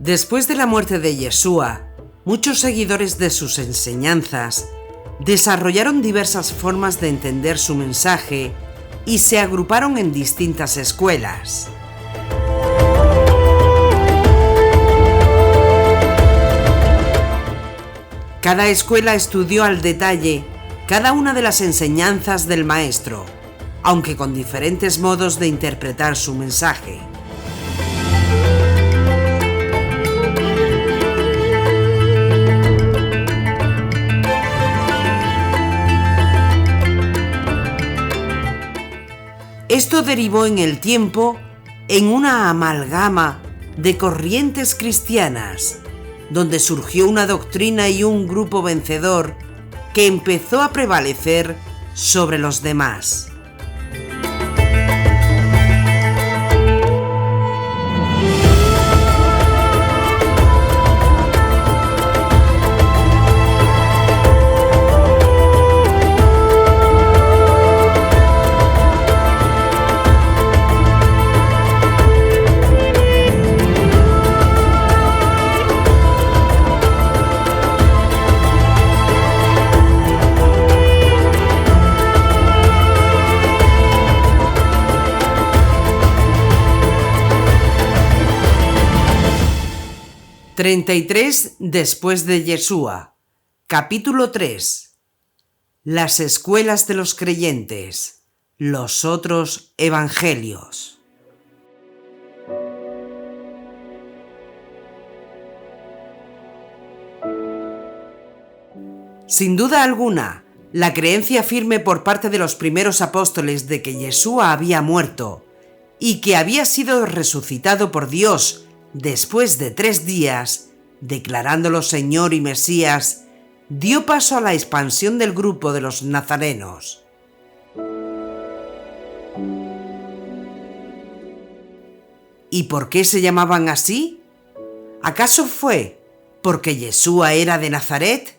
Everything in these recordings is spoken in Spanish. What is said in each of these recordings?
Después de la muerte de Yeshua, muchos seguidores de sus enseñanzas desarrollaron diversas formas de entender su mensaje y se agruparon en distintas escuelas. Cada escuela estudió al detalle cada una de las enseñanzas del maestro, aunque con diferentes modos de interpretar su mensaje. Esto derivó en el tiempo en una amalgama de corrientes cristianas, donde surgió una doctrina y un grupo vencedor que empezó a prevalecer sobre los demás. (33 después de Yeshua), capítulo 3. Las escuelas de los creyentes, los otros evangelios. Sin duda alguna, la creencia firme por parte de los primeros apóstoles de que Yeshua había muerto y que había sido resucitado por Dios después de 3 días, declarándolo Señor y Mesías, dio paso a la expansión del grupo de los nazarenos. ¿Y por qué se llamaban así? ¿Acaso fue porque Yeshua era de Nazaret?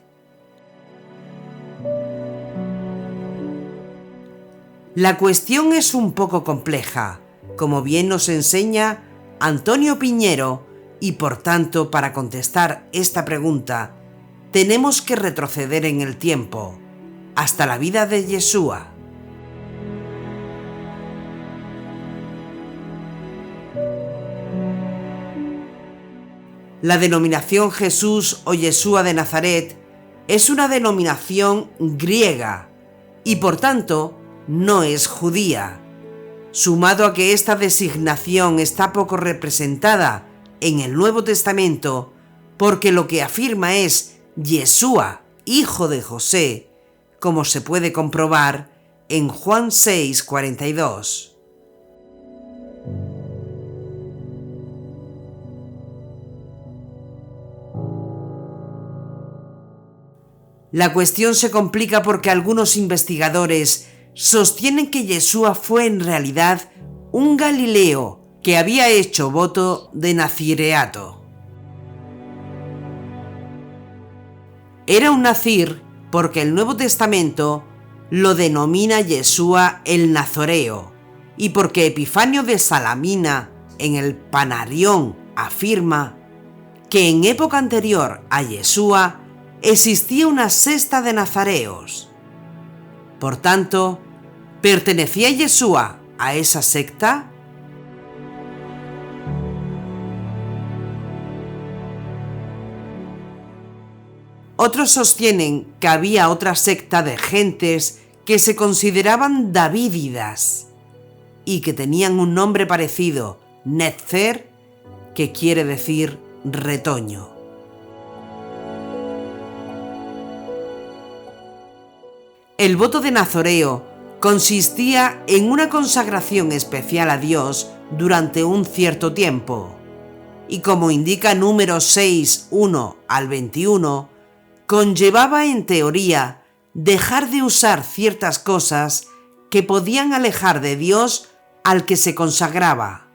La cuestión es un poco compleja, como bien nos enseña Antonio Piñero, y por tanto, para contestar esta pregunta, tenemos que retroceder en el tiempo, hasta la vida de Yeshua. La denominación Jesús o Yeshua de Nazaret es una denominación griega y por tanto no es judía. Sumado a que esta designación está poco representada en el Nuevo Testamento, porque lo que afirma es Yeshua, hijo de José, como se puede comprobar en Juan 6:42. La cuestión se complica porque algunos investigadores sostienen que Yeshua fue en realidad un galileo que había hecho voto de nazireato. Era un nazir porque el Nuevo Testamento lo denomina Yeshua el Nazoreo y porque Epifanio de Salamina en el Panarión afirma que en época anterior a Yeshua existía una secta de nazareos. Por tanto, ¿pertenecía Yeshua a esa secta? Otros sostienen que había otra secta de gentes que se consideraban davídidas y que tenían un nombre parecido, Netzer, que quiere decir retoño. El voto de nazoreo consistía en una consagración especial a Dios durante un cierto tiempo, y como indica Números 6, 1 al 21, conllevaba en teoría dejar de usar ciertas cosas que podían alejar de Dios al que se consagraba.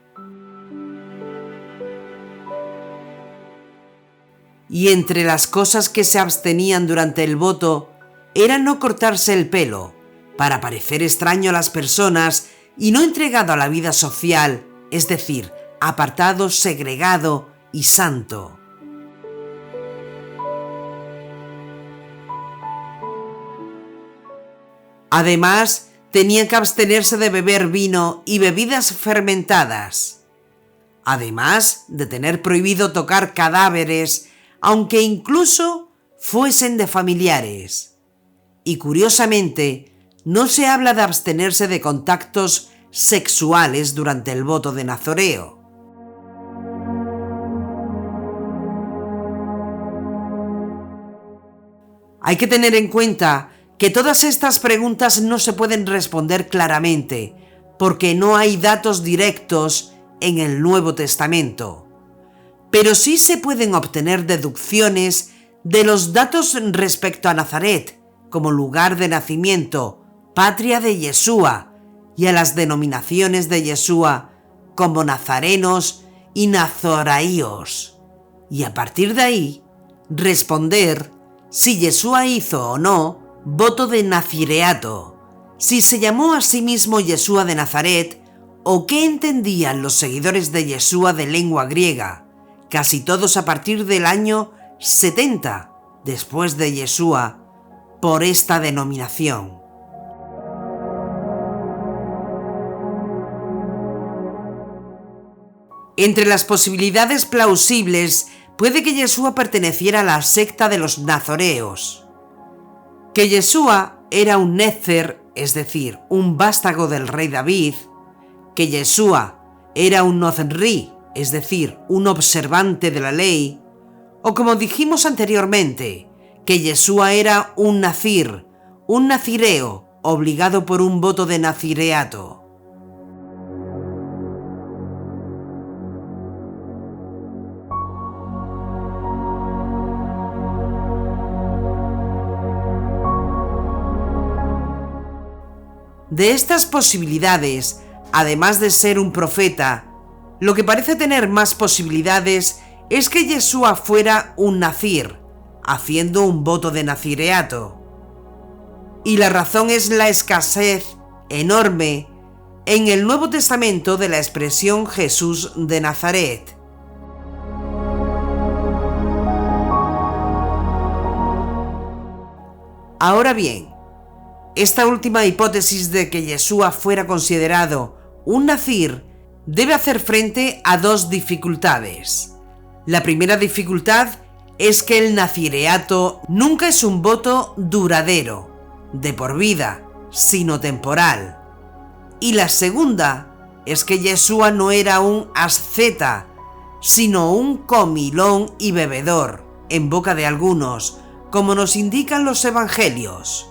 Y entre las cosas que se abstenían durante el voto era no cortarse el pelo, para parecer extraño a las personas y no entregado a la vida social, es decir, apartado, segregado y santo. Además, tenían que abstenerse de beber vino y bebidas fermentadas, además de tener prohibido tocar cadáveres, aunque incluso fuesen de familiares. Y curiosamente, no se habla de abstenerse de contactos sexuales durante el voto de nazoreo. Hay que tener en cuenta que todas estas preguntas no se pueden responder claramente, porque no hay datos directos en el Nuevo Testamento. Pero sí se pueden obtener deducciones de los datos respecto a Nazaret, como lugar de nacimiento, patria de Yeshua, y a las denominaciones de Yeshua como nazarenos y nazoraíos. Y a partir de ahí, responder si Yeshua hizo o no voto de nazireato, si se llamó a sí mismo Yeshua de Nazaret, o qué entendían los seguidores de Yeshua de lengua griega, casi todos a partir del año 70 después de Yeshua, por esta denominación. Entre las posibilidades plausibles puede que Yeshua perteneciera a la secta de los nazoreos, que Yeshua era un netzer, es decir, un vástago del rey David, que Yeshua era un nozri, es decir, un observante de la ley, o como dijimos anteriormente, que Yeshua era un nazir, un nazireo, obligado por un voto de nazireato. De estas posibilidades, además de ser un profeta, lo que parece tener más posibilidades es que Yeshua fuera un nazir, haciendo un voto de nazireato. Y la razón es la escasez enorme en el Nuevo Testamento de la expresión Jesús de Nazaret. Ahora bien, esta última hipótesis de que Yeshua fuera considerado un nazir debe hacer frente a dos dificultades. La primera dificultad es que el nazireato nunca es un voto duradero, de por vida, sino temporal. Y la segunda es que Yeshua no era un asceta, sino un comilón y bebedor, en boca de algunos, como nos indican los evangelios.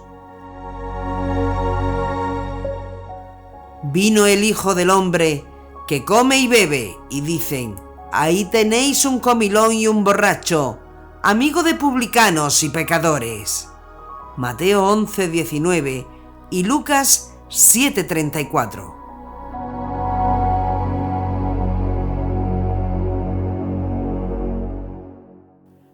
Vino el Hijo del Hombre, que come y bebe, y dicen: ahí tenéis un comilón y un borracho, amigo de publicanos y pecadores. Mateo 11:19 y Lucas 7:34.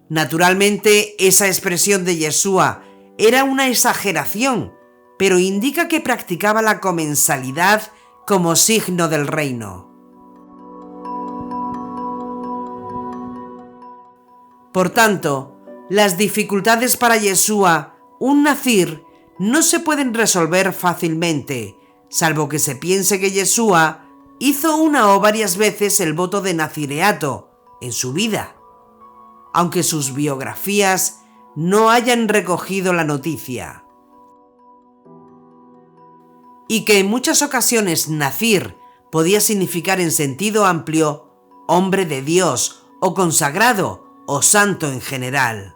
Naturalmente, esa expresión de Yeshua era una exageración, pero indica que practicaba la comensalidad como signo del reino. Por tanto, las dificultades para Yeshua, un nazir, no se pueden resolver fácilmente, salvo que se piense que Yeshua hizo una o varias veces el voto de nazireato en su vida, aunque sus biografías no hayan recogido la noticia. Y que en muchas ocasiones nazir podía significar en sentido amplio hombre de Dios o consagrado o santo en general.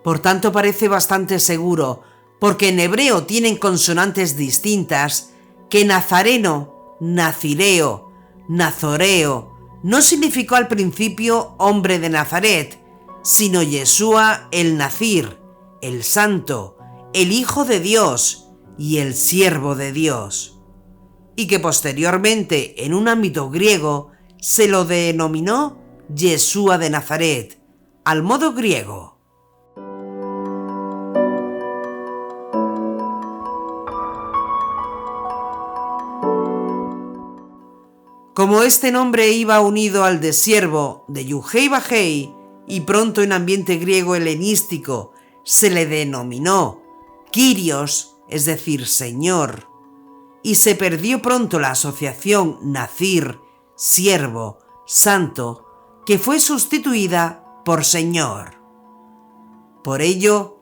Por tanto, parece bastante seguro, porque en hebreo tienen consonantes distintas, que nazareno, nazireo, nazoreo no significó al principio hombre de Nazaret, sino Yeshua el Nazir, el santo, el Hijo de Dios y el siervo de Dios, y que posteriormente en un ámbito griego se lo denominó Yeshua de Nazaret, al modo griego. Como este nombre iba unido al de siervo de Yujei Bajei, y pronto en ambiente griego helenístico se le denominó Kyrios, es decir, Señor, y se perdió pronto la asociación Nazir, siervo, santo, que fue sustituida por Señor. Por ello,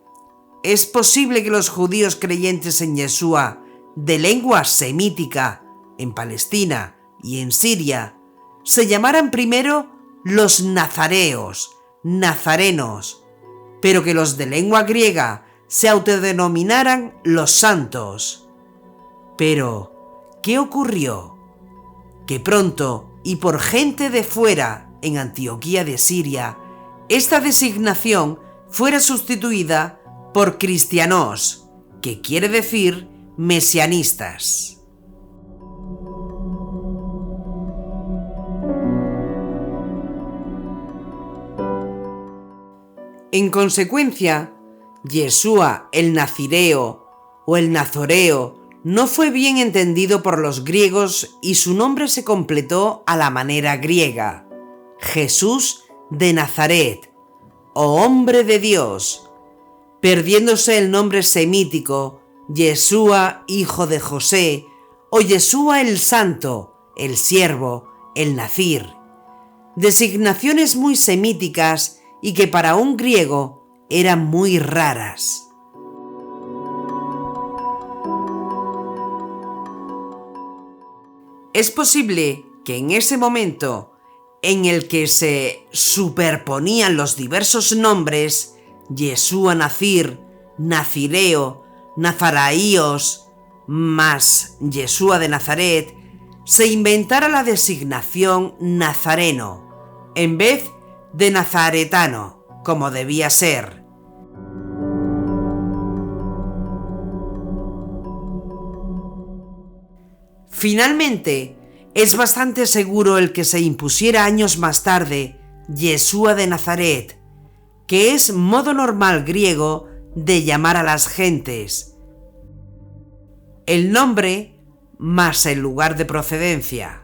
es posible que los judíos creyentes en Yeshua, de lengua semítica, en Palestina y en Siria, se llamaran primero los nazareos, nazarenos, pero que los de lengua griega se autodenominaran los santos. Pero, ¿qué ocurrió? Que pronto, y por gente de fuera, en Antioquía de Siria, esta designación fuera sustituida por cristianos, que quiere decir mesianistas. En consecuencia, Yeshua el Nazireo o el Nazoreo no fue bien entendido por los griegos y su nombre se completó a la manera griega: Jesús de Nazaret, o hombre de Dios, perdiéndose el nombre semítico Yeshua hijo de José o Yeshua el Santo, el Siervo, el Nazir, designaciones muy semíticas y que para un griego eran muy raras. Es posible que en ese momento en el que se superponían los diversos nombres, Yeshua Nazir, Nazireo, Nazaraíos, más Yeshua de Nazaret, se inventara la designación nazareno, en vez de nazaretano, como debía ser. Finalmente, es bastante seguro el que se impusiera años más tarde Yeshua de Nazaret, que es modo normal griego de llamar a las gentes, el nombre más el lugar de procedencia.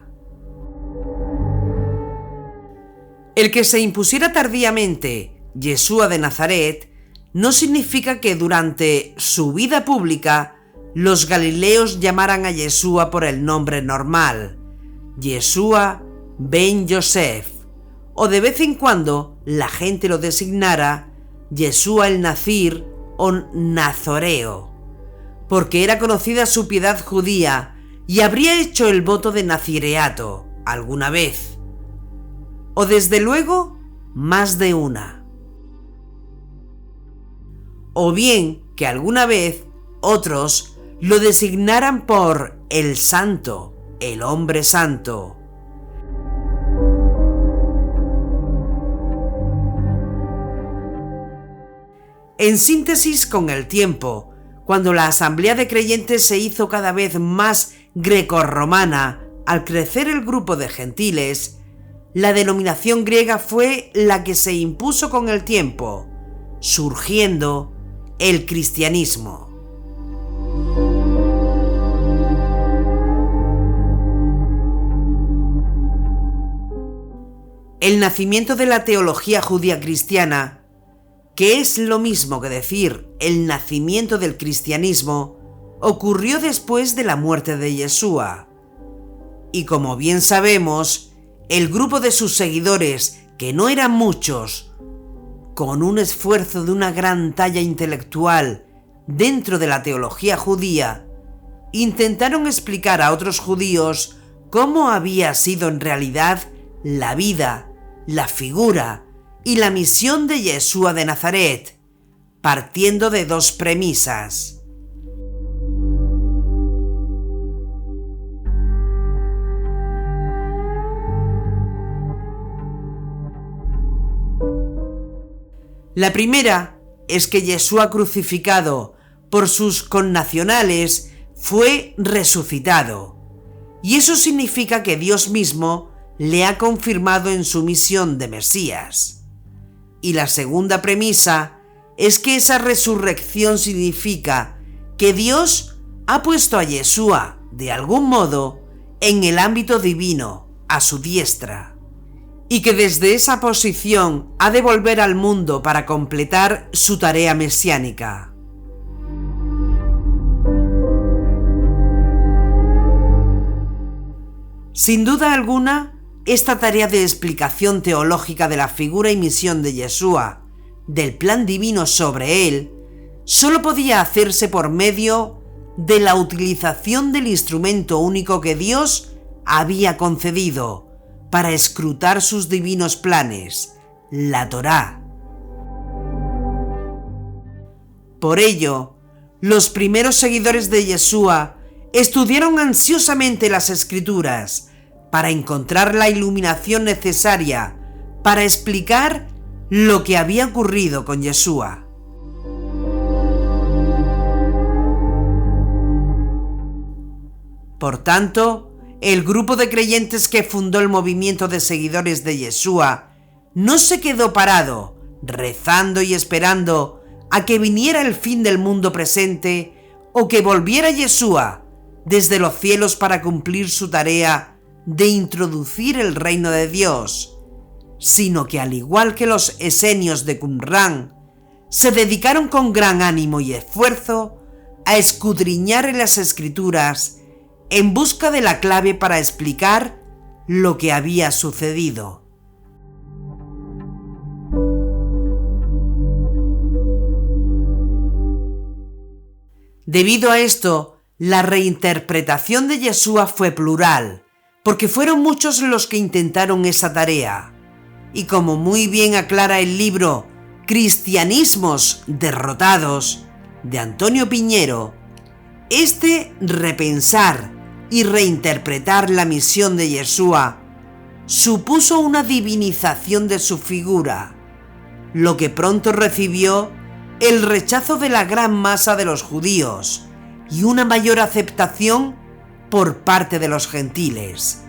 El que se impusiera tardíamente Yeshua de Nazaret no significa que durante su vida pública los galileos llamaran a Yeshua por el nombre normal, Yeshua ben Yosef, o de vez en cuando la gente lo designara Yeshua el Nazir o Nazoreo, porque era conocida su piedad judía y habría hecho el voto de nazireato alguna vez, o desde luego más de una. O bien que alguna vez otros lo designaran por el santo, el hombre santo. En síntesis, con el tiempo, cuando la asamblea de creyentes se hizo cada vez más grecorromana al crecer el grupo de gentiles, la denominación griega fue la que se impuso con el tiempo, surgiendo el cristianismo. El nacimiento de la teología judía cristiana, que es lo mismo que decir el nacimiento del cristianismo, ocurrió después de la muerte de Yeshua. Y como bien sabemos, el grupo de sus seguidores, que no eran muchos, con un esfuerzo de una gran talla intelectual dentro de la teología judía, intentaron explicar a otros judíos cómo había sido en realidad la vida, la figura y la misión de Yeshua de Nazaret, partiendo de dos premisas. La primera es que Yeshua crucificado por sus connacionales fue resucitado, y eso significa que Dios mismo le ha confirmado en su misión de Mesías. Y la segunda premisa es que esa resurrección significa que Dios ha puesto a Yeshua, de algún modo, en el ámbito divino, a su diestra, y que desde esa posición ha de volver al mundo para completar su tarea mesiánica. Sin duda alguna, esta tarea de explicación teológica de la figura y misión de Yeshua, del plan divino sobre él, solo podía hacerse por medio de la utilización del instrumento único que Dios había concedido para escrutar sus divinos planes, la Torá. Por ello, los primeros seguidores de Yeshua estudiaron ansiosamente las Escrituras para encontrar la iluminación necesaria para explicar lo que había ocurrido con Yeshua. Por tanto, el grupo de creyentes que fundó el movimiento de seguidores de Yeshua no se quedó parado, rezando y esperando a que viniera el fin del mundo presente o que volviera Yeshua desde los cielos para cumplir su tarea de introducir el reino de Dios, sino que al igual que los esenios de Qumrán, se dedicaron con gran ánimo y esfuerzo a escudriñar en las Escrituras en busca de la clave para explicar lo que había sucedido. Debido a esto, la reinterpretación de Yeshua fue plural, porque fueron muchos los que intentaron esa tarea. Y como muy bien aclara el libro Cristianismos derrotados, de Antonio Piñero, este repensar y reinterpretar la misión de Yeshua supuso una divinización de su figura, lo que pronto recibió el rechazo de la gran masa de los judíos y una mayor aceptación por parte de los gentiles,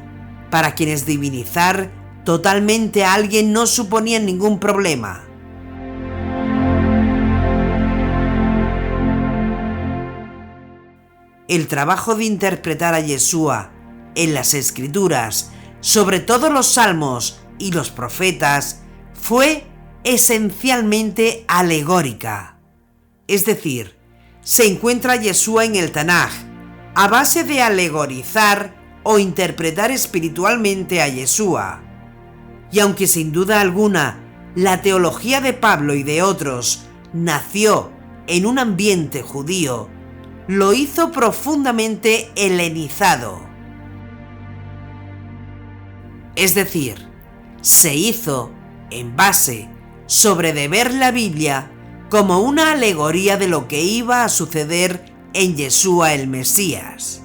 para quienes divinizar totalmente a alguien no suponía ningún problema. El trabajo de interpretar a Yeshua en las Escrituras, sobre todo los Salmos y los profetas, fue esencialmente alegórica. Es decir, se encuentra Yeshua en el Tanaj a base de alegorizar o interpretar espiritualmente a Yeshua. Y aunque sin duda alguna la teología de Pablo y de otros nació en un ambiente judío, lo hizo profundamente helenizado. Es decir, se hizo en base sobre de ver la Biblia como una alegoría de lo que iba a suceder en Yeshua el Mesías.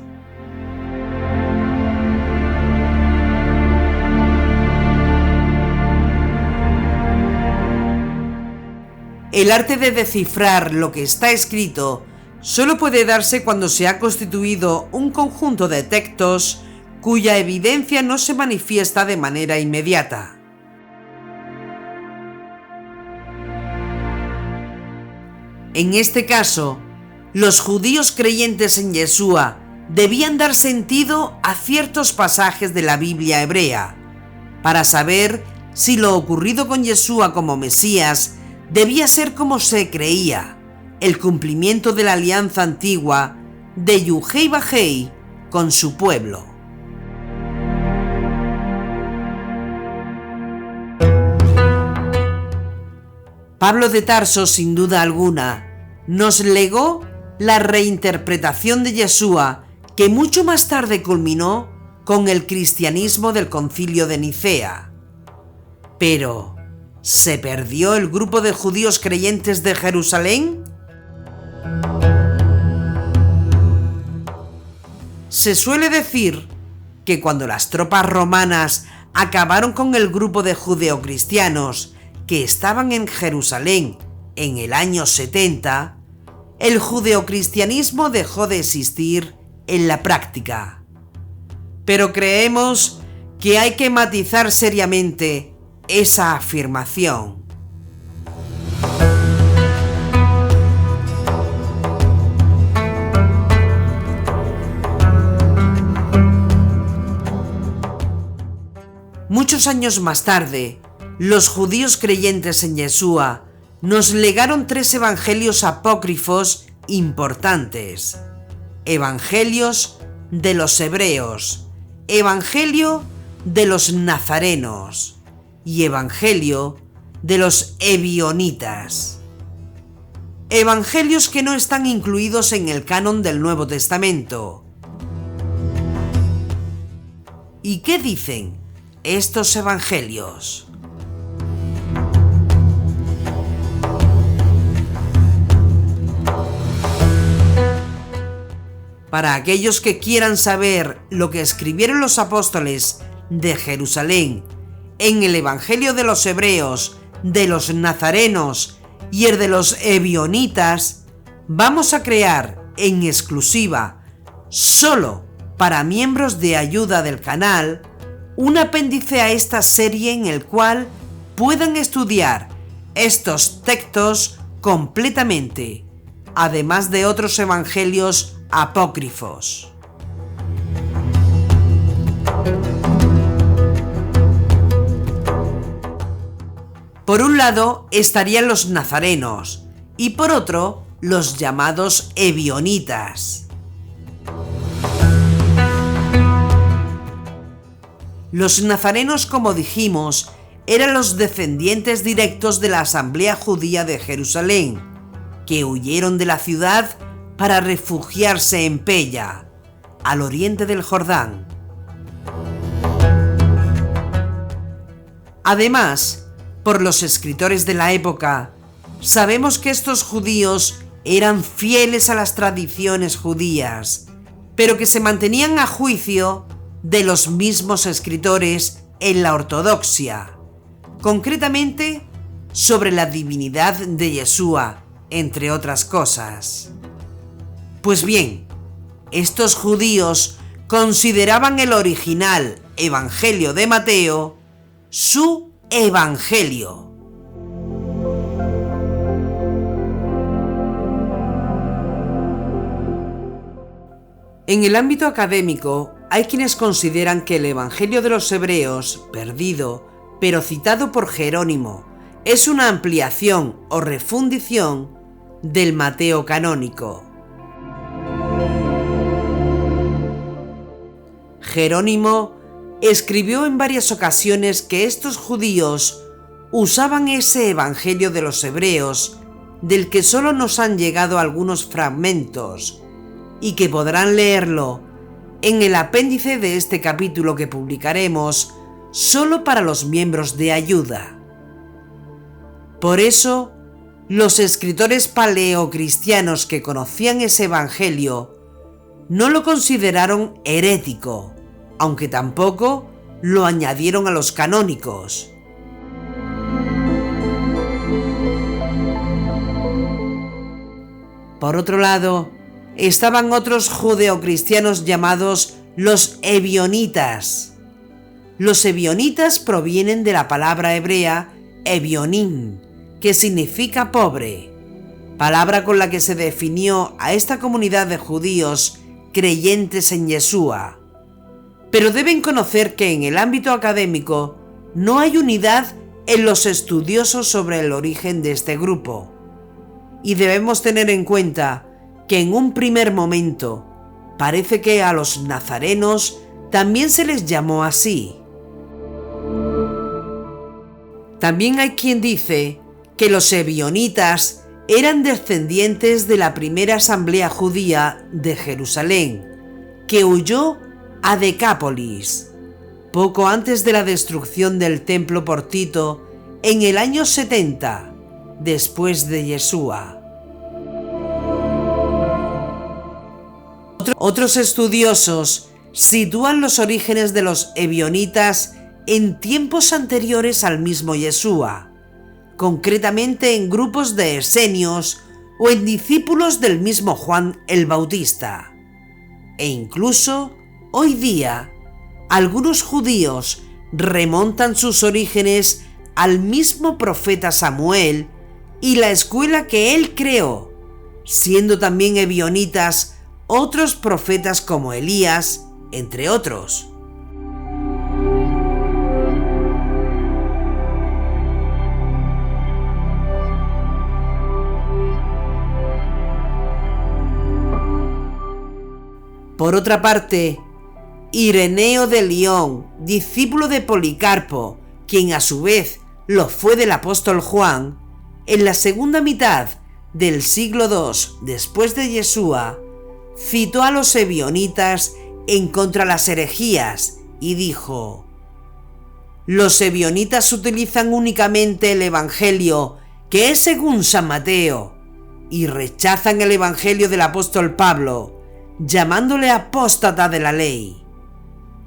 El arte de descifrar lo que está escrito solo puede darse cuando se ha constituido un conjunto de textos cuya evidencia no se manifiesta de manera inmediata. En este caso, los judíos creyentes en Yeshua debían dar sentido a ciertos pasajes de la Biblia hebrea, para saber si lo ocurrido con Yeshua como Mesías debía ser como se creía, el cumplimiento de la alianza antigua de Yuhei Bajei con su pueblo. Pablo de Tarso, sin duda alguna, nos legó la reinterpretación de Yeshua que mucho más tarde culminó con el cristianismo del Concilio de Nicea. Pero, ¿se perdió el grupo de judíos creyentes de Jerusalén? Se suele decir que cuando las tropas romanas acabaron con el grupo de judeocristianos que estaban en Jerusalén en el año 70, el judeocristianismo dejó de existir en la práctica. Pero creemos que hay que matizar seriamente esa afirmación. Muchos años más tarde, los judíos creyentes en Yeshua nos legaron 3 evangelios apócrifos importantes: Evangelios de los Hebreos, Evangelio de los Nazarenos y Evangelio de los Ebionitas. Evangelios que no están incluidos en el canon del Nuevo Testamento. ¿Y qué dicen estos evangelios? Para aquellos que quieran saber lo que escribieron los apóstoles de Jerusalén en el Evangelio de los Hebreos, de los Nazarenos y el de los Ebionitas, vamos a crear en exclusiva, solo para miembros de ayuda del canal, un apéndice a esta serie en el cual puedan estudiar estos textos completamente, además de otros evangelios apócrifos. Por un lado estarían los nazarenos y por otro los llamados ebionitas. Los nazarenos, como dijimos, eran los descendientes directos de la asamblea judía de Jerusalén, que huyeron de la ciudad para refugiarse en Pella, al oriente del Jordán. Además, por los escritores de la época, sabemos que estos judíos eran fieles a las tradiciones judías, pero que se mantenían a juicio de los mismos escritores en la ortodoxia, concretamente sobre la divinidad de Yeshua, entre otras cosas. Pues bien, estos judíos consideraban el original Evangelio de Mateo su Evangelio. En el ámbito académico, hay quienes consideran que el Evangelio de los Hebreos, perdido, pero citado por Jerónimo, es una ampliación o refundición del Mateo canónico. Jerónimo escribió en varias ocasiones que estos judíos usaban ese Evangelio de los Hebreos, del que solo nos han llegado algunos fragmentos, y que podrán leerlo en el apéndice de este capítulo que publicaremos solo para los miembros de ayuda. Por eso, los escritores paleocristianos que conocían ese Evangelio no lo consideraron herético, aunque tampoco lo añadieron a los canónicos. Por otro lado, estaban otros judeocristianos llamados los ebionitas. Los ebionitas provienen de la palabra hebrea ebionim, que significa pobre, palabra con la que se definió a esta comunidad de judíos creyentes en Yeshua. Pero deben conocer que en el ámbito académico no hay unidad en los estudiosos sobre el origen de este grupo, y debemos tener en cuenta que en un primer momento parece que a los nazarenos también se les llamó así. También hay quien dice que los ebionitas eran descendientes de la primera asamblea judía de Jerusalén, que huyó a Decápolis, poco antes de la destrucción del templo por Tito en el año 70, después de Yeshua. Otros estudiosos sitúan los orígenes de los ebionitas en tiempos anteriores al mismo Yeshua, concretamente en grupos de esenios o en discípulos del mismo Juan el Bautista. E incluso, hoy día, algunos judíos remontan sus orígenes al mismo profeta Samuel y la escuela que él creó, siendo también ebionitas otros profetas como Elías, entre otros. Por otra parte, Ireneo de Lyon, discípulo de Policarpo, quien a su vez lo fue del apóstol Juan, en la segunda mitad del siglo II después de Yeshua, citó a los ebionitas en contra de las herejías y dijo: los ebionitas utilizan únicamente el evangelio que es según San Mateo y rechazan el evangelio del apóstol Pablo, llamándole apóstata de la ley.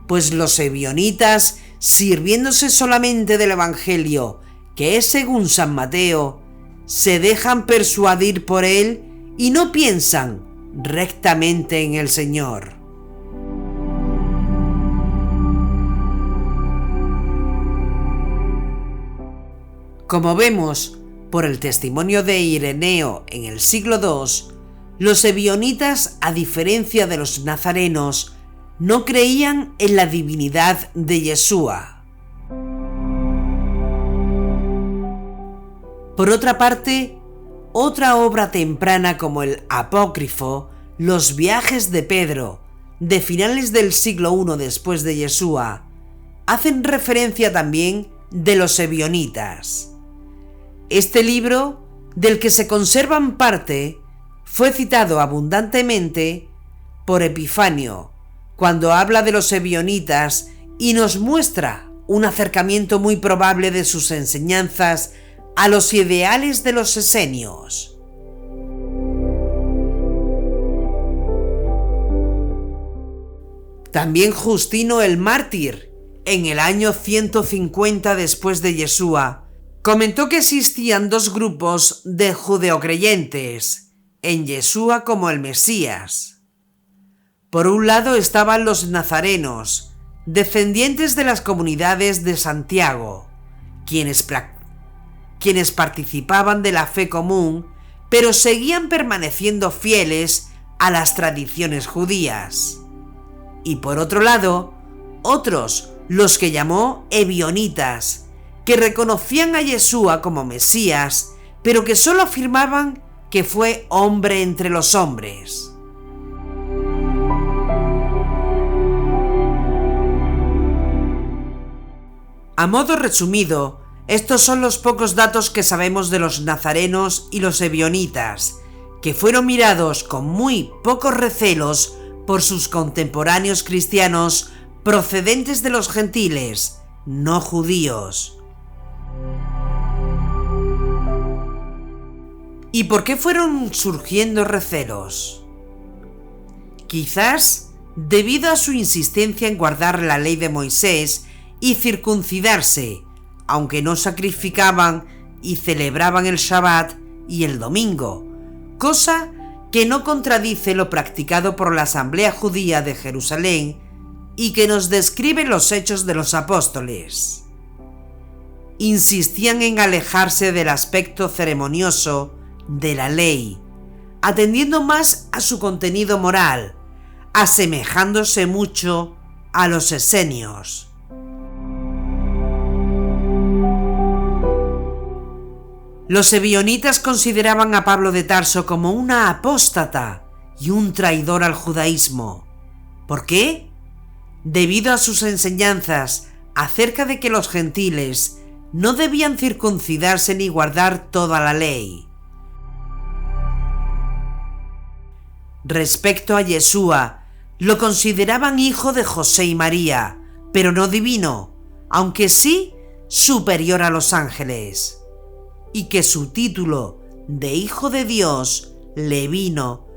Pues los ebionitas, sirviéndose solamente del evangelio que es según San Mateo, se dejan persuadir por él y no piensan rectamente en el Señor. Como vemos por el testimonio de Ireneo en el siglo II, los ebionitas, a diferencia de los nazarenos, no creían en la divinidad de Yeshua. Por otra parte, otra obra temprana como el apócrifo, Los viajes de Pedro, de finales del siglo I después de Yeshua, hacen referencia también de los ebionitas. Este libro, del que se conservan parte, fue citado abundantemente por Epifanio, cuando habla de los ebionitas y nos muestra un acercamiento muy probable de sus enseñanzas a los ideales de los esenios. También Justino el Mártir, en el año 150 después de Yeshua, comentó que existían dos grupos de judeocreyentes en Yeshua como el Mesías. Por un lado estaban los nazarenos, descendientes de las comunidades de Santiago, quienes participaban de la fe común, pero seguían permaneciendo fieles a las tradiciones judías. Y por otro lado, otros, los que llamó ebionitas, que reconocían a Yeshua como Mesías, pero que solo afirmaban que fue hombre entre los hombres. A modo resumido, estos son los pocos datos que sabemos de los nazarenos y los ebionitas, que fueron mirados con muy pocos recelos por sus contemporáneos cristianos procedentes de los gentiles, no judíos. ¿Y por qué fueron surgiendo recelos? Quizás debido a su insistencia en guardar la ley de Moisés y circuncidarse, aunque no sacrificaban y celebraban el Shabbat y el domingo, cosa que no contradice lo practicado por la Asamblea Judía de Jerusalén y que nos describe los Hechos de los Apóstoles. Insistían en alejarse del aspecto ceremonioso de la ley, atendiendo más a su contenido moral, asemejándose mucho a los esenios. Los ebionitas consideraban a Pablo de Tarso como una apóstata y un traidor al judaísmo. ¿Por qué? Debido a sus enseñanzas acerca de que los gentiles no debían circuncidarse ni guardar toda la ley. Respecto a Yeshua, lo consideraban hijo de José y María, pero no divino, aunque sí superior a los ángeles, y que su título de Hijo de Dios le vino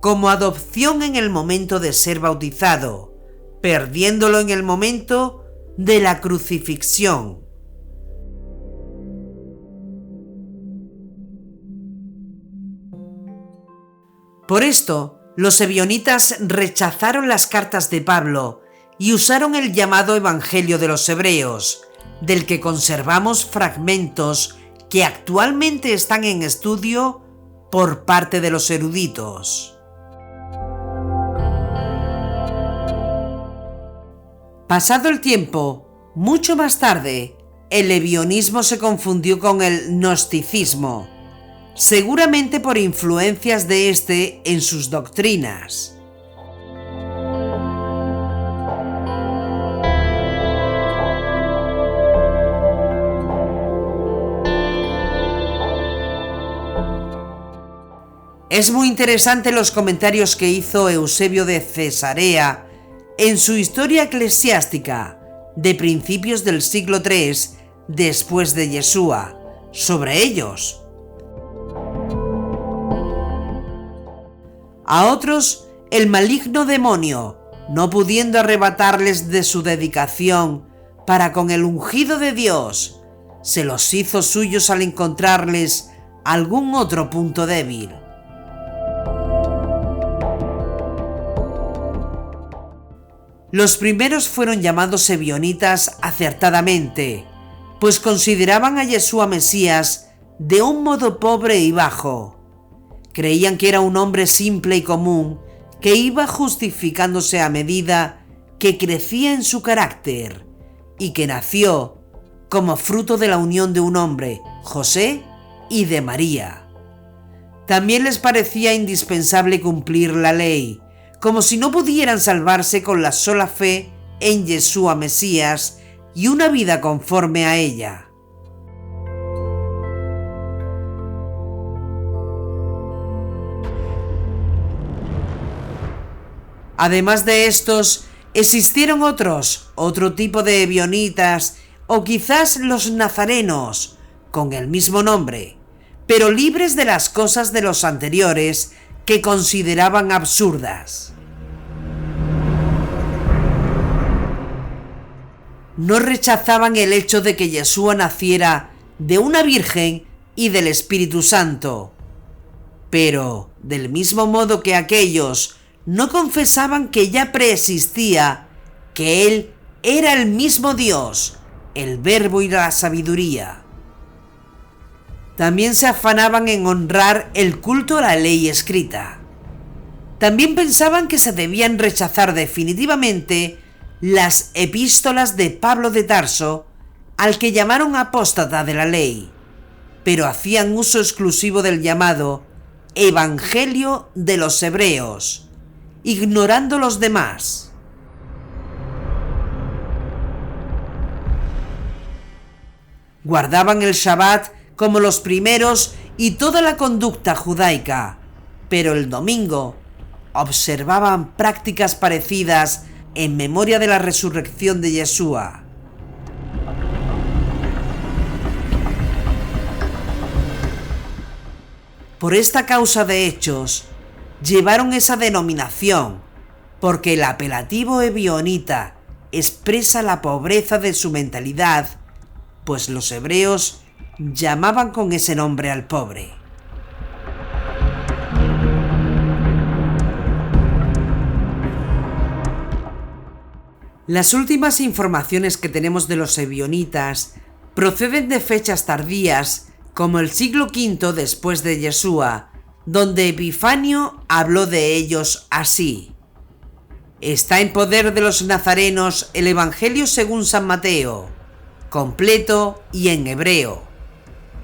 como adopción en el momento de ser bautizado, perdiéndolo en el momento de la crucifixión. Por esto, los ebionitas rechazaron las cartas de Pablo y usaron el llamado Evangelio de los Hebreos, del que conservamos fragmentos que actualmente están en estudio por parte de los eruditos. Pasado el tiempo, mucho más tarde, el ebionismo se confundió con el gnosticismo, seguramente por influencias de este en sus doctrinas. Es muy interesante los comentarios que hizo Eusebio de Cesarea en su Historia Eclesiástica de principios del siglo III después de Yeshua sobre ellos. A otros, el maligno demonio, no pudiendo arrebatarles de su dedicación para con el ungido de Dios, se los hizo suyos al encontrarles algún otro punto débil. Los primeros fueron llamados ebionitas acertadamente, pues consideraban a Yeshua Mesías de un modo pobre y bajo. Creían que era un hombre simple y común que iba justificándose a medida que crecía en su carácter y que nació como fruto de la unión de un hombre, José, y de María. También les parecía indispensable cumplir la ley, como si no pudieran salvarse con la sola fe en Yeshua Mesías y una vida conforme a ella. Además de estos, existieron otro tipo de ebionitas, o quizás los nazarenos, con el mismo nombre, pero libres de las cosas de los anteriores que consideraban absurdas. No rechazaban el hecho de que Yeshua naciera de una virgen y del Espíritu Santo, pero del mismo modo que aquellos no confesaban que ya preexistía, que Él era el mismo Dios, el Verbo y la sabiduría. También se afanaban en honrar el culto a la ley escrita. También pensaban que se debían rechazar definitivamente las epístolas de Pablo de Tarso, al que llamaron apóstata de la ley, pero hacían uso exclusivo del llamado Evangelio de los Hebreos, ignorando los demás. Guardaban el Shabbat como los primeros y toda la conducta judaica, pero el domingo observaban prácticas parecidas en memoria de la resurrección de Yeshua. Por esta causa de hechos, llevaron esa denominación, porque el apelativo ebionita expresa la pobreza de su mentalidad, pues los hebreos llamaban con ese nombre al pobre. Las últimas informaciones que tenemos de los ebionitas proceden de fechas tardías, como el siglo V después de Yeshua, donde Epifanio habló de ellos así: está en poder de los nazarenos el Evangelio según San Mateo, completo y en hebreo,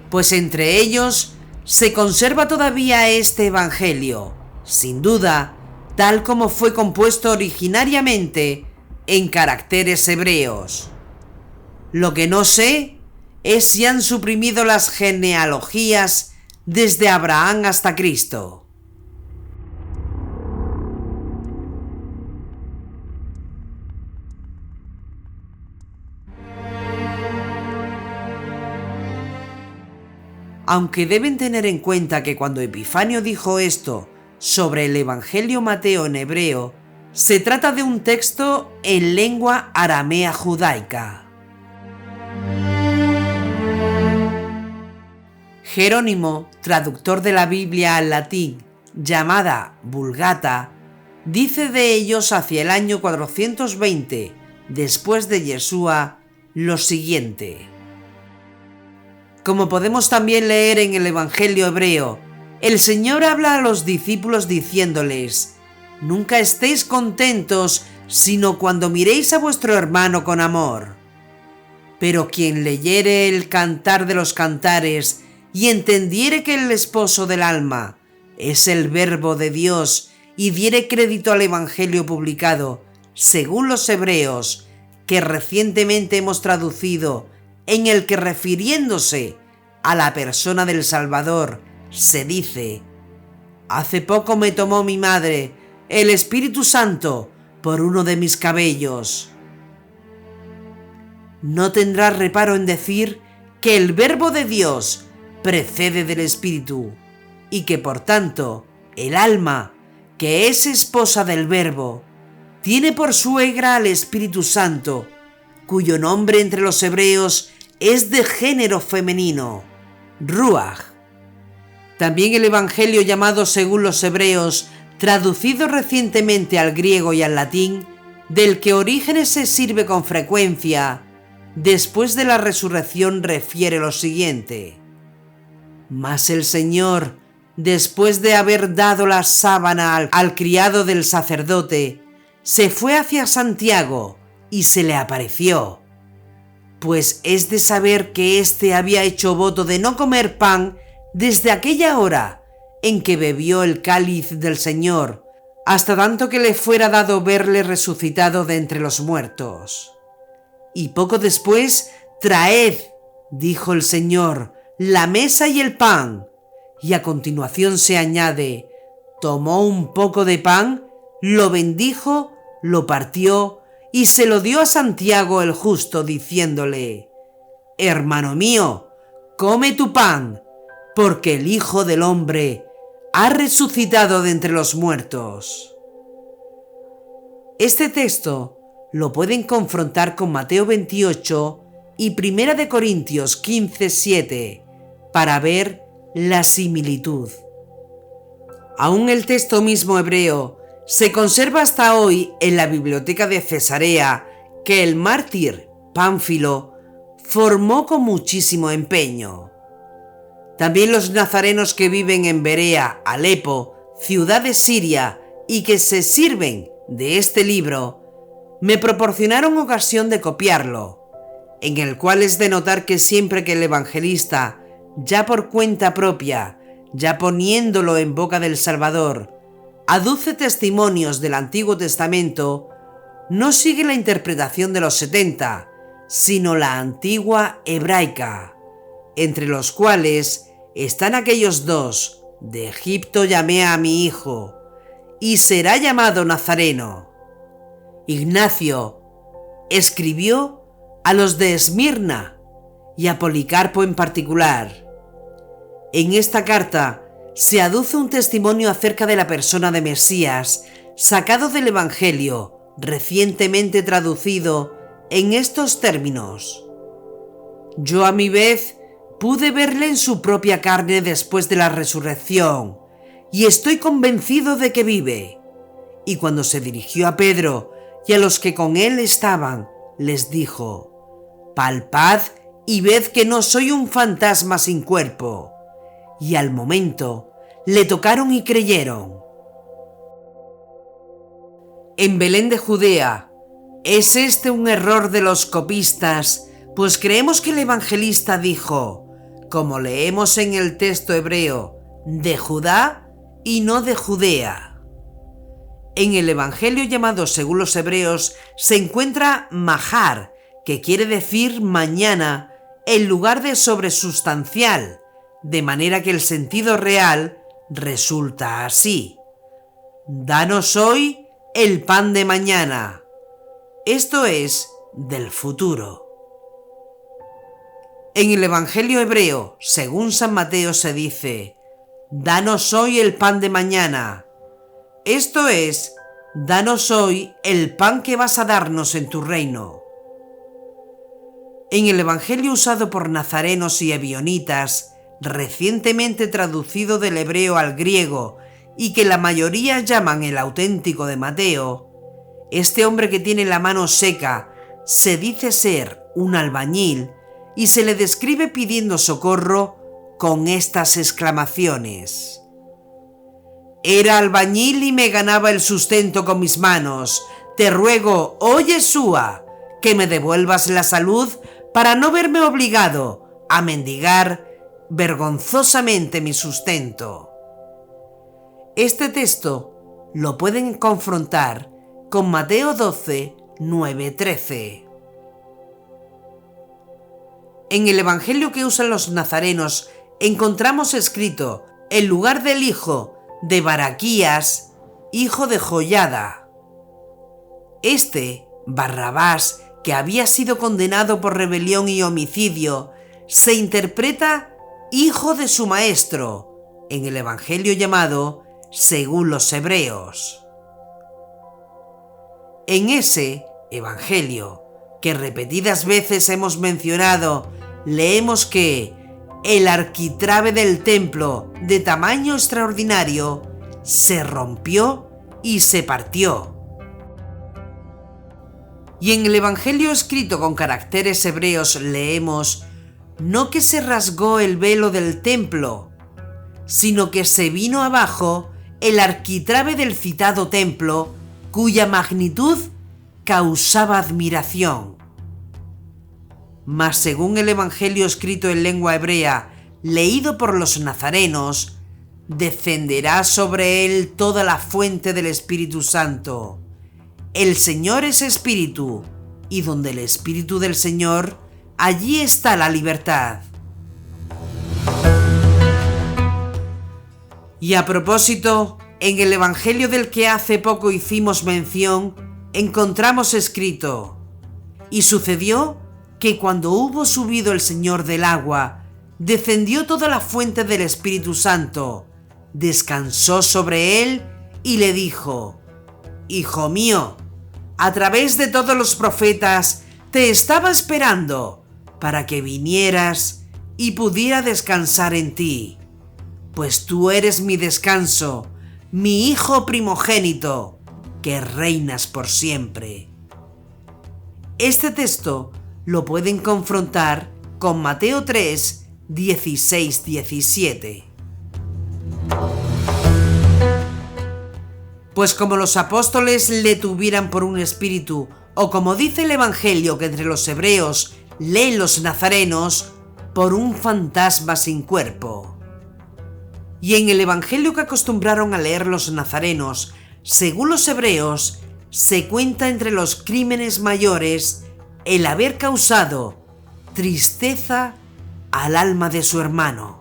pues entre ellos se conserva todavía este Evangelio, sin duda, tal como fue compuesto originariamente en caracteres hebreos. Lo que no sé es si han suprimido las genealogías desde Abraham hasta Cristo. Aunque deben tener en cuenta que cuando Epifanio dijo esto sobre el Evangelio Mateo en hebreo, se trata de un texto en lengua aramea judaica. Jerónimo, traductor de la Biblia al latín, llamada Vulgata, dice de ellos hacia el año 420 después de Yeshua lo siguiente: como podemos también leer en el Evangelio hebreo, el Señor habla a los discípulos diciéndoles: nunca estéis contentos, sino cuando miréis a vuestro hermano con amor. Pero quien leyere el Cantar de los Cantares y entendiere que el esposo del alma es el Verbo de Dios y diere crédito al Evangelio publicado según los hebreos, que recientemente hemos traducido, en el que, refiriéndose a la persona del Salvador, se dice: Hace poco me tomó mi madre, el Espíritu Santo, por uno de mis cabellos. No tendrás reparo en decir que el Verbo de Dios precede del Espíritu, y que por tanto el alma, que es esposa del Verbo, tiene por suegra al Espíritu Santo, cuyo nombre entre los hebreos es de género femenino, Ruach. También el Evangelio llamado según los hebreos, traducido recientemente al griego y al latín, del que Orígenes se sirve con frecuencia, después de la resurrección refiere lo siguiente: mas el Señor, después de haber dado la sábana al criado del sacerdote, se fue hacia Santiago y se le apareció, pues es de saber que éste había hecho voto de no comer pan desde aquella hora en que bebió el cáliz del Señor, hasta tanto que le fuera dado verle resucitado de entre los muertos. Y poco después, traed, dijo el Señor, la mesa y el pan. Y a continuación se añade, tomó un poco de pan, lo bendijo, lo partió y se lo dio a Santiago el justo, diciéndole: hermano mío, come tu pan, porque el Hijo del Hombre ha resucitado de entre los muertos. Este texto lo pueden confrontar con Mateo 28 y 1 de Corintios 15:7 para ver la similitud. Aún el texto mismo hebreo se conserva hasta hoy en la biblioteca de Cesarea, que el mártir Pánfilo formó con muchísimo empeño. También los nazarenos que viven en Berea, Alepo, ciudad de Siria, y que se sirven de este libro, me proporcionaron ocasión de copiarlo, en el cual es de notar que siempre que el evangelista, ya por cuenta propia, ya poniéndolo en boca del Salvador, aduce testimonios del Antiguo Testamento, no sigue la interpretación de los 70, sino la antigua hebraica, entre los cuales están aquellos dos: de Egipto llamé a mi hijo, y será llamado Nazareno. Ignacio escribió a los de Esmirna y a Policarpo en particular. En esta carta se aduce un testimonio acerca de la persona de Mesías, sacado del Evangelio, recientemente traducido en estos términos: yo a mi vez pude verle en su propia carne después de la resurrección, y estoy convencido de que vive. Y cuando se dirigió a Pedro y a los que con él estaban, les dijo: palpad y ved que no soy un fantasma sin cuerpo. Y al momento le tocaron y creyeron. En Belén de Judea, ¿es este un error de los copistas? Pues creemos que el evangelista dijo, como leemos en el texto hebreo, de Judá y no de Judea. En el evangelio llamado según los hebreos se encuentra mahar, que quiere decir mañana, en lugar de sobresustancial, de manera que el sentido real resulta así: danos hoy el pan de mañana, esto es, del futuro. En el Evangelio hebreo, según San Mateo, se dice: danos hoy el pan de mañana, esto es, danos hoy el pan que vas a darnos en tu reino. En el Evangelio usado por nazarenos y ebionitas, recientemente traducido del hebreo al griego y que la mayoría llaman el auténtico de Mateo, este hombre que tiene la mano seca se dice ser un albañil y se le describe pidiendo socorro con estas exclamaciones: era albañil y me ganaba el sustento con mis manos. Te ruego, oh Yeshua, que me devuelvas la salud para no verme obligado a mendigar vergonzosamente mi sustento. Este texto lo pueden confrontar con Mateo 12, 9-13. En el evangelio que usan los nazarenos encontramos escrito, en lugar del hijo, de Baraquías, hijo de Joiada. Barrabás, que había sido condenado por rebelión y homicidio, se interpreta hijo de su maestro en el Evangelio llamado según los Hebreos. En ese Evangelio, que repetidas veces hemos mencionado, leemos que el arquitrabe del templo, de tamaño extraordinario, se rompió y se partió. Y en el Evangelio escrito con caracteres hebreos leemos no que se rasgó el velo del templo, sino que se vino abajo el arquitrabe del citado templo, cuya magnitud causaba admiración. Mas según el Evangelio escrito en lengua hebrea, leído por los nazarenos, descenderá sobre él toda la fuente del Espíritu Santo. El Señor es Espíritu, y donde el Espíritu del Señor, allí está la libertad. Y a propósito, en el Evangelio del que hace poco hicimos mención, encontramos escrito: y sucedió que cuando hubo subido el Señor del agua, descendió toda la fuente del Espíritu Santo, descansó sobre él y le dijo: Hijo mío, a través de todos los profetas te estaba esperando para que vinieras y pudiera descansar en ti, pues tú eres mi descanso, mi hijo primogénito, que reinas por siempre. Este texto lo pueden confrontar con Mateo 3, 16-17. Pues como los apóstoles le tuvieran por un espíritu, o como dice el Evangelio que entre los hebreos leen los nazarenos, por un fantasma sin cuerpo. Y en el Evangelio que acostumbraron a leer los nazarenos, según los hebreos, se cuenta entre los crímenes mayores el haber causado tristeza al alma de su hermano.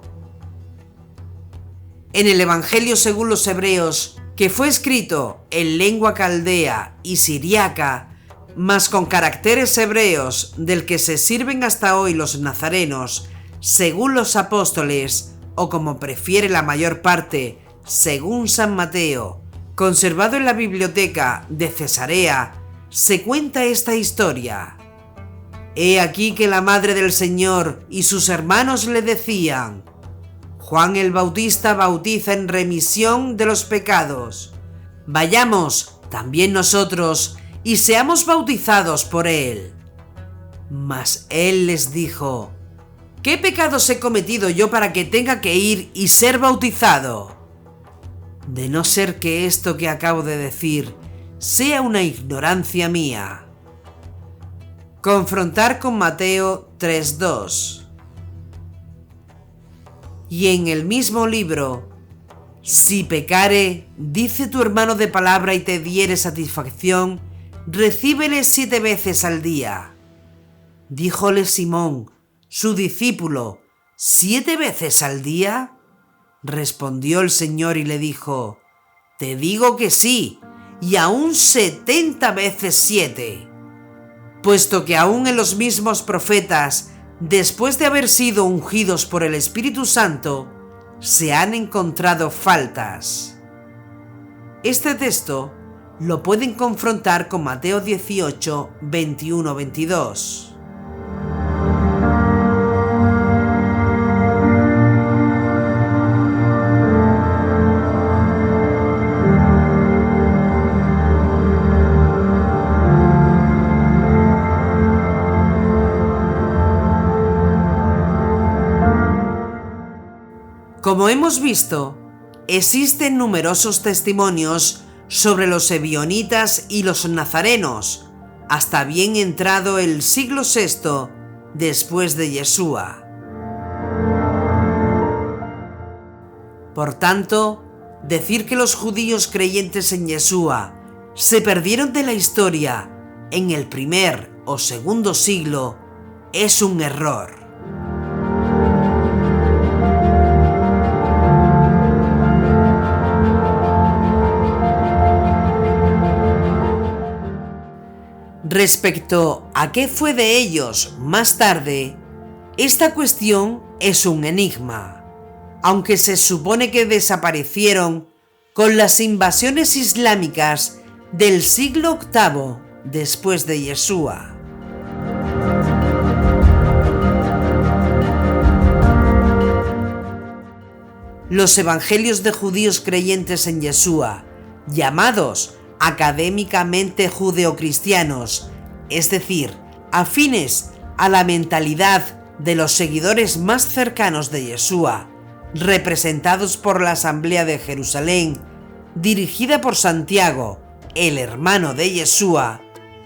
En el Evangelio según los hebreos, que fue escrito en lengua caldea y siriaca, mas con caracteres hebreos del que se sirven hasta hoy los nazarenos, según los apóstoles, o como prefiere la mayor parte, según San Mateo, conservado en la biblioteca de Cesarea, se cuenta esta historia. He aquí que la madre del Señor y sus hermanos le decían: Juan el Bautista bautiza en remisión de los pecados. Vayamos también nosotros y seamos bautizados por él. Mas él les dijo: ¿Qué pecados he cometido yo para que tenga que ir y ser bautizado? De no ser que esto que acabo de decir sea una ignorancia mía. Confrontar con Mateo 3:2. Y en el mismo libro: si pecare, dice tu hermano de palabra y te diere satisfacción, recíbele 7 veces al día. Díjole Simón, su discípulo: ¿7 veces al día? Respondió el Señor y le dijo: te digo que sí, y aún 70 veces 7. Puesto que aún en los mismos profetas, después de haber sido ungidos por el Espíritu Santo, se han encontrado faltas. Este texto lo pueden confrontar con Mateo 18, 21-22. Como hemos visto, existen numerosos testimonios sobre los ebionitas y los nazarenos, hasta bien entrado el siglo VI después de Yeshua. Por tanto, decir que los judíos creyentes en Yeshua se perdieron de la historia en el primer o segundo siglo es un error. Respecto a qué fue de ellos más tarde, esta cuestión es un enigma, aunque se supone que desaparecieron con las invasiones islámicas del siglo VIII después de Yeshua. Los evangelios de judíos creyentes en Yeshua, llamados académicamente judeocristianos, es decir, afines a la mentalidad de los seguidores más cercanos de Yeshua, representados por la Asamblea de Jerusalén, dirigida por Santiago, el hermano de Yeshua,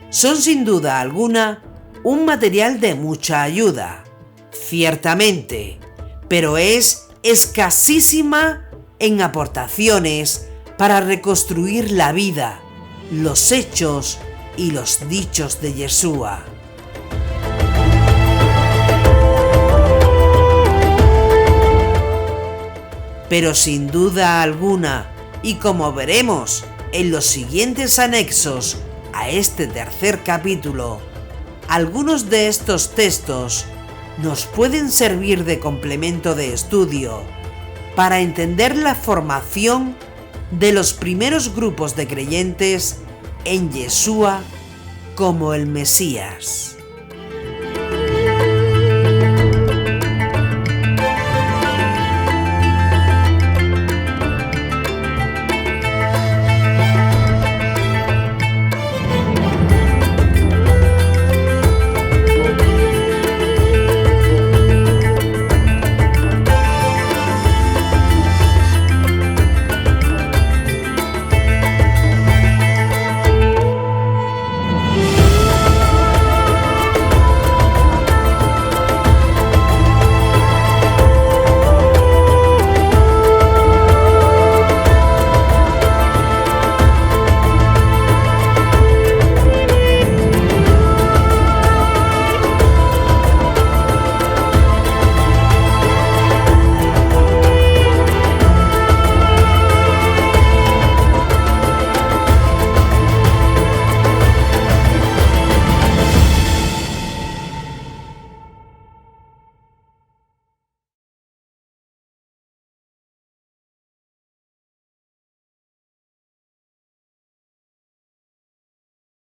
son sin duda alguna un material de mucha ayuda, ciertamente, pero es escasísima en aportaciones para reconstruir la vida, los hechos y los dichos de Yeshua. Pero sin duda alguna, y como veremos en los siguientes anexos a este tercer capítulo, algunos de estos textos nos pueden servir de complemento de estudio para entender la formación de los primeros grupos de creyentes en Yeshua como el Mesías.